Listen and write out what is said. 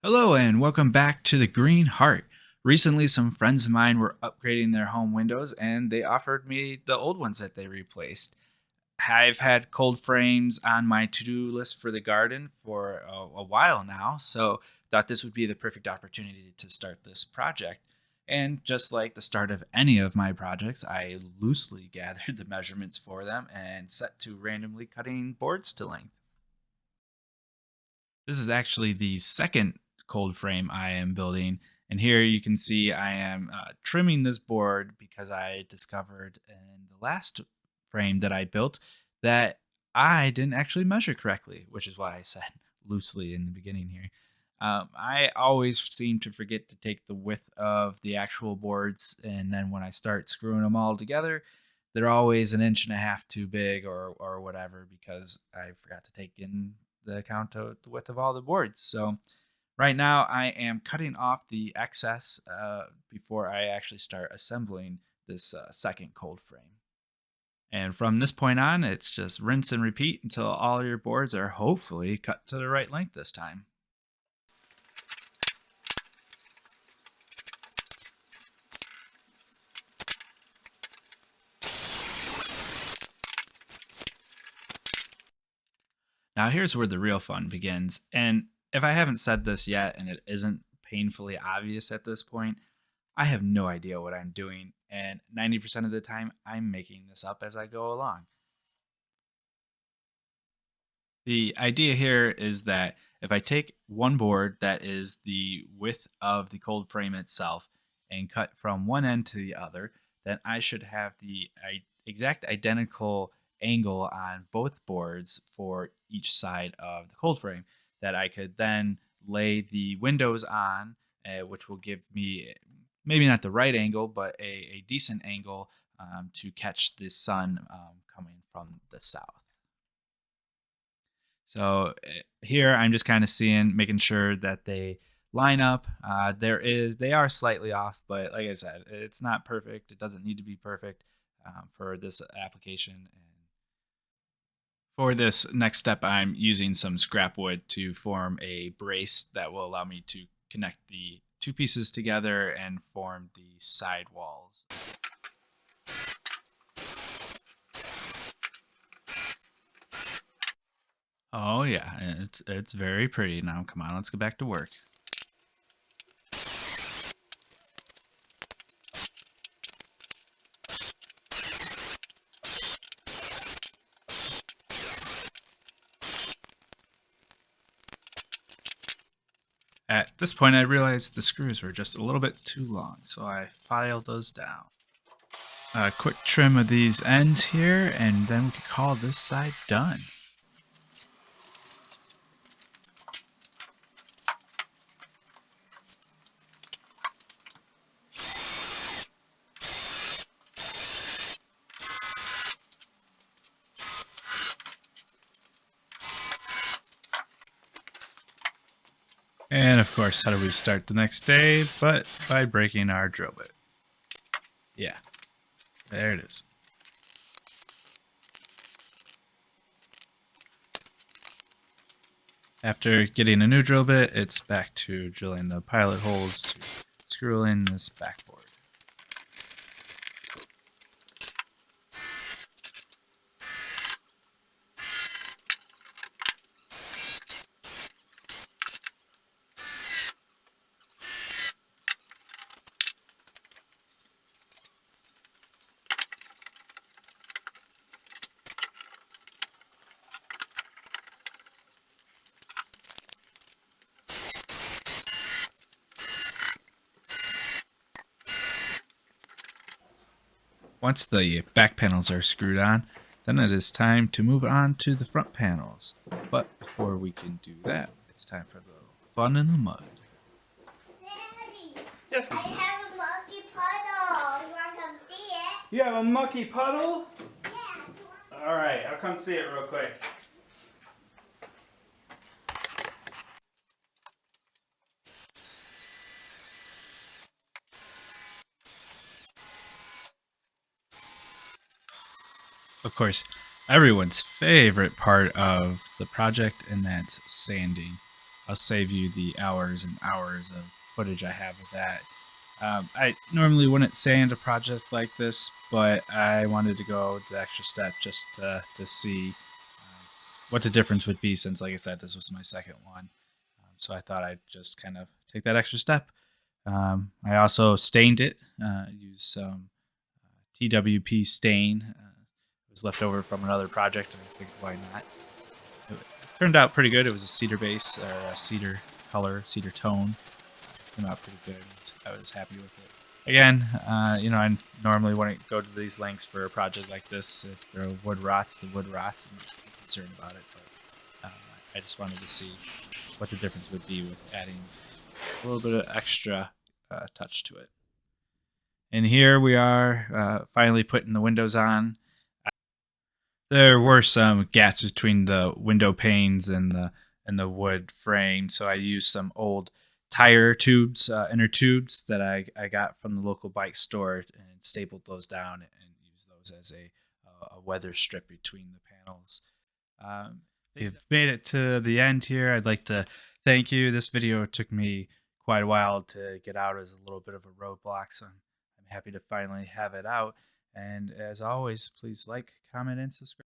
Hello and welcome back to the Green Heart. Recently, some friends of mine were upgrading their home windows and they offered me the old ones that they replaced. I've had cold frames on my to do list for the garden for a while now, so thought this would be the perfect opportunity to start this project. And just like the start of any of my projects, I loosely gathered the measurements for them and set to randomly cutting boards to length. This is actually the second cold frame I am building. And here you can see I am trimming this board because I discovered in the last frame that I built that I didn't actually measure correctly, which is why I said loosely in the beginning here. I always seem to forget to take the width of the actual boards, and then when I start screwing them all together, they're always an inch and a half too big or whatever because I forgot to take in the account of the width of all the boards. So right now I am cutting off the excess before I actually start assembling this second cold frame. And from this point on, it's just rinse and repeat until all your boards are hopefully cut to the right length this time. Now, here's where the real fun begins. And if I haven't said this yet and it isn't painfully obvious at this point, I have no idea what I'm doing. And 90% of the time, I'm making this up as I go along. The idea here is that if I take one board that is the width of the cold frame itself and cut from one end to the other, then I should have the exact identical angle on both boards for each side of the cold frame that I could then lay the windows on, which will give me maybe not the right angle, but a decent angle to catch the sun coming from the south. So here I'm just kind of seeing, making sure that they line up. They are slightly off, but like I said, it's not perfect. It doesn't need to be perfect for this application. And for this next step, I'm using some scrap wood to form a brace that will allow me to connect the two pieces together and form the side walls. Oh yeah, it's very pretty. Now come on, let's get back to work. At this point, I realized the screws were just a little bit too long, so I filed those down. A quick trim of these ends here, and then we could call this side done. And of course, how do we start the next day? But by breaking our drill bit. Yeah, there it is. After getting a new drill bit, it's back to drilling the pilot holes to screw in this backboard. Once the back panels are screwed on, then it is time to move on to the front panels. But before we can do that, it's time for the fun in the mud. Daddy, Yes. I have a mucky puddle. You want to come see it? You have a mucky puddle? Yeah. All right, I'll come see it real quick. Of course, everyone's favorite part of the project, and that's sanding. I'll save you the hours and hours of footage I have of that. I normally wouldn't sand a project like this, but I wanted to go the extra step just to see what the difference would be, since, like I said, this was my second one. So I thought I'd just kind of take that extra step. I also stained it, used some TWP stain. It was left over from another project, and I figured why not. It turned out pretty good. It was a cedar base, or a cedar color, cedar tone. Came out pretty good. I was happy with it. Again, I normally wouldn't go to these lengths for a project like this. If the wood rots, the wood rots. I'm not too concerned about it, but I just wanted to see what the difference would be with adding a little bit of extra touch to it. And here we are, finally putting the windows on. There were some gaps between the window panes and the wood frame, so I used some old tire tubes, inner tubes that I got from the local bike store, and stapled those down and used those as a weather strip between the panels. You've made it to the end here. I'd like to thank you. This video took me quite a while to get out. It was a little bit of a roadblock, so I'm happy to finally have it out. And as always, please like, comment, and subscribe.